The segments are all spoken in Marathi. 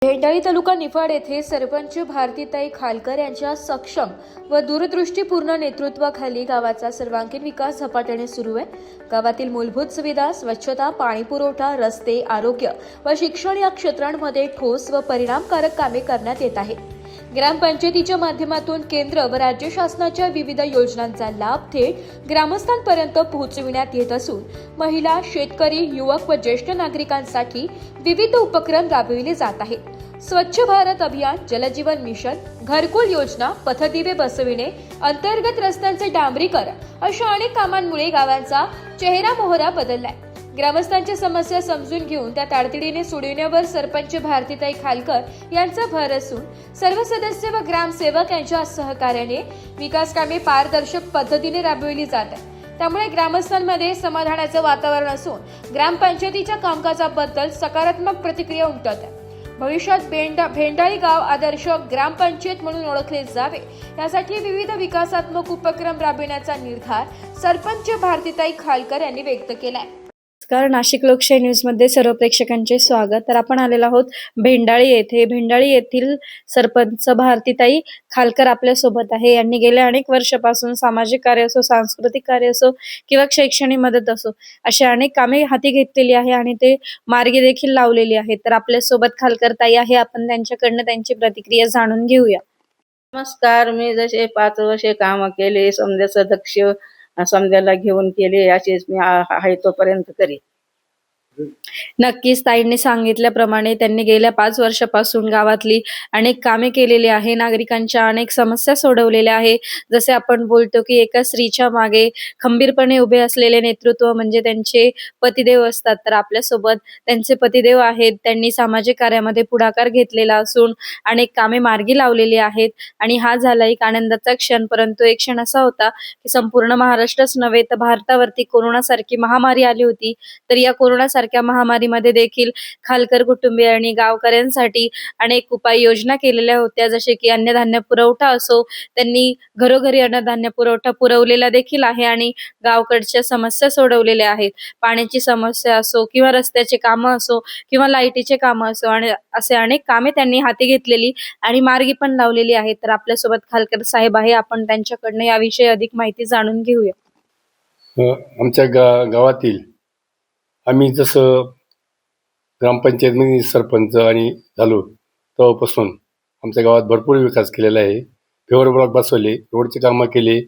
भेंडाळी तालुका निफाड येथे सरपंच भारतीताई खालकर यांच्या सक्षम व दूरदृष्टीपूर्ण नेतृत्वाखाली गावाचा सर्वांगीण विकास झपाट्याने सुरू आहे। गावातील मूलभूत सुविधा, स्वच्छता, पाणी पुरवठा, रस्ते, आरोग्य व शिक्षण या क्षेत्रांमध्ये ठोस व परिणामकारक कामे करण्यात येत आहे। ग्रामपंचायतीच्या माध्यमातून केंद्र व राज्य शासनाच्या विविध योजनांचा लाभ थेट ग्रामस्थांपर्यंत पोहोचविण्यात येत असून महिला, शेतकरी, युवक व ज्येष्ठ नागरिकांसाठी विविध उपक्रम राबविले जात आहेत। स्वच्छ भारत अभियान, जलजीवन मिशन, घरकुल योजना, पथदिवे बसविणे, अंतर्गत रस्त्यांचे डांबरीकरण अशा अनेक कामांमुळे गावांचा चेहरा-मोहरा बदललाय। ग्रामस्थांच्या समस्या समजून घेऊन त्या तातडीने सोडविण्यावर सरपंच भारतीताई खालकर यांचा भर असून सर्व सदस्य व ग्रामसेवक यांच्या सहकार्याने विकास कामे पारदर्शक पद्धतीने राबविली जात आहेत। त्यामुळे ग्रामस्थांमध्ये समाधानाचे वातावरण असून ग्रामपंचायतीच्या कामकाजाबद्दल सकारात्मक प्रतिक्रिया उमटत आहे। भविष्यात भेंडाळी गाव आदर्श ग्रामपंचायत म्हणून ओळखले जावे यासाठी विविध विकासात्मक उपक्रम राबविण्याचा निर्धार सरपंच भारतीताई खालकर यांनी व्यक्त केलाय। नमस्कार, नाशिक लोकशाही न्यूज मध्ये सर्व प्रेक्षकांचे स्वागत। तर आपण आलेलो आहोत भेंडाळी येथे। भेंडाळी येथील सरपंच भारतीताई खालकर आपल्या सोबत आहे। यांनी गेल्या अनेक वर्षापासून सामाजिक कार्य असो, सांस्कृतिक कार्य असो किंवा शैक्षणिक मदत असो अशा अनेक कामे हाती घेतलेली आहे आणि ते मार्गी देखील लावलेली आहेत। तर आपल्या सोबत खालकर ताई आहे, आपण त्यांच्याकडनं त्यांची प्रतिक्रिया जाणून घेऊया। नमस्कार, मी जसे 5 वर्षे काम केले, समजाचं दक्ष समजायला घेऊन केले, असेच मी आहे तोपर्यंत करी। नक्कीच ताईंनी सांगितल्याप्रमाणे त्यांनी गेल्या 5 वर्षापासून गावातली अनेक कामे केलेली आहे, नागरिकांच्या अनेक समस्या सोडवलेल्या आहे। जसे आपण बोलतो की एका स्त्रीच्या मागे खंबीरपणे उभे असलेले नेतृत्व म्हणजे त्यांचे पतिदेव असतात। तर आपल्या सोबत त्यांचे पतिदेव आहेत। त्यांनी सामाजिक कार्यामध्ये पुढाकार घेतलेला असून अनेक कामे मार्गी लावलेली आहेत आणि हा झाला एक आनंदाचा क्षण। परंतु एक क्षण असा होता की संपूर्ण महाराष्ट्रच नव्हे तर भारतावरती कोरोनासारखी महामारी आली होती। तर या कोरोनासारख्या महामारीमध्ये देखील खालकर कुटुंबियांनी गावकऱ्यांसाठी अनेक उपाययोजना केलेल्या होत्या। जसे की अन्नधान्य पुरवठा असो, त्यांनी घरोघरी अन्नधान्य पुरवठा पुरवलेला देखील आहे आणि गावकडच्या समस्या सोडवलेल्या आहेत। पाण्याची समस्या असो किंवा रस्त्याचे कामं असो किंवा लाईटीचे कामं असो आणि असे अनेक कामे त्यांनी हाती घेतलेली आणि मार्गी पण लावलेली आहेत। तर आपल्यासोबत खालकर साहेब आहे, आपण त्यांच्याकडनं याविषयी अधिक माहिती जाणून घेऊया। आमच्या गावातील आम्ही जसं ग्रामपंचायतमध्ये सरपंच आणि झालो तेव्हापासून आमच्या गावात भरपूर विकास केलेला आहे। फेवर ब्लॉक बसवले, रोडची कामं केली,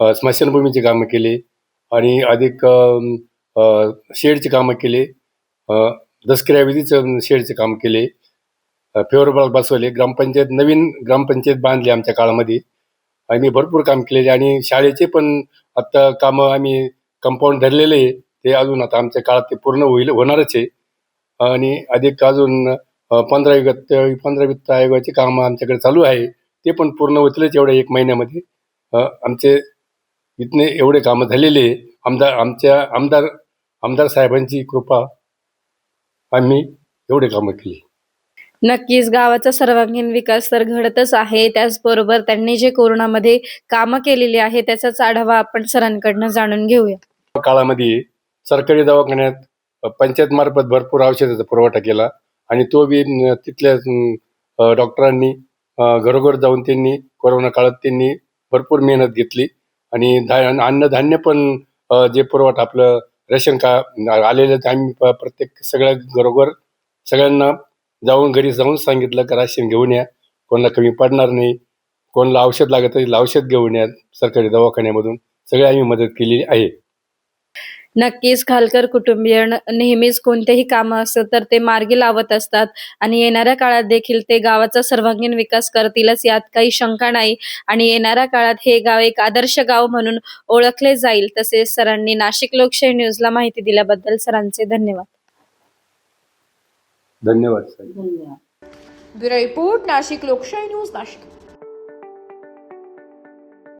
स्मशानभूमीची कामं केली आणि अधिक शेडची कामं केली, दसकिराविधीचं शेडचे काम केले, फेवर ब्लॉक बसवले, नवीन ग्रामपंचायत बांधली आमच्या काळामध्ये। आम्ही भरपूर काम केलेले आणि शाळेचे पण आता कामं आम्ही कंपाऊंड धरलेले ते अजून आता आमच्या काळात ते पूर्ण होणारच आहे। आणि अधिक अजून 15 वित्त आयोगाचे काम आमच्याकडे चालू आहे, ते पण पूर्ण होतीलच एवढ्या 1 महिन्यामध्ये। आमचे इतने एवढे कामं झालेले आमदार साहेबांची कृपा आम्ही एवढे कामं केली। नक्कीच गावाचा सर्वांगीण विकास तर घडतच आहे, त्याचबरोबर त्यांनी जे कोरोनामध्ये कामं केलेली आहे त्याचाच आढावा आपण सरांकडनं जाणून घेऊया। काळामध्ये सरकारी दवाखान्यात पंचायत मार्फत भरपूर औषधाचा पुरवठा केला आणि तो बी तिथल्या डॉक्टरांनी घरोघर जाऊन त्यांनी कोरोना काळात त्यांनी भरपूर मेहनत घेतली आणि अन्नधान्य पण जे पुरवठा आपलं रेशन कार्ड आलेलं आम्ही प्रत्येक सगळ्या घरोघर सगळ्यांना घरी जाऊन सांगितलं का राशन घेऊन या, कोणाला कमी पडणार नाही, कोणाला औषध लागत असेल औषध घेऊन या, सरकारी दवाखान्यामधून सगळे आम्ही मदत केलेली आहे। नक्कीच खालकर कुटुंबीय नेहमीच कोणतेही कामं असतात तर ते मार्गी लावत असतात आणि येणाऱ्या काळात देखील ते गावाचा सर्वांगीण विकास करतीलच, यात काही शंका नाही। आणि येणाऱ्या काळात हे गाव एक आदर्श गाव म्हणून ओळखले जाईल। तसेच सरांनी नाशिक लोकशाही न्यूजला माहिती दिल्याबद्दल सरांचे धन्यवाद। धन्यवाद। ब्युरो रिपोर्ट, नाशिक लोकशाही न्यूज, नाशिक।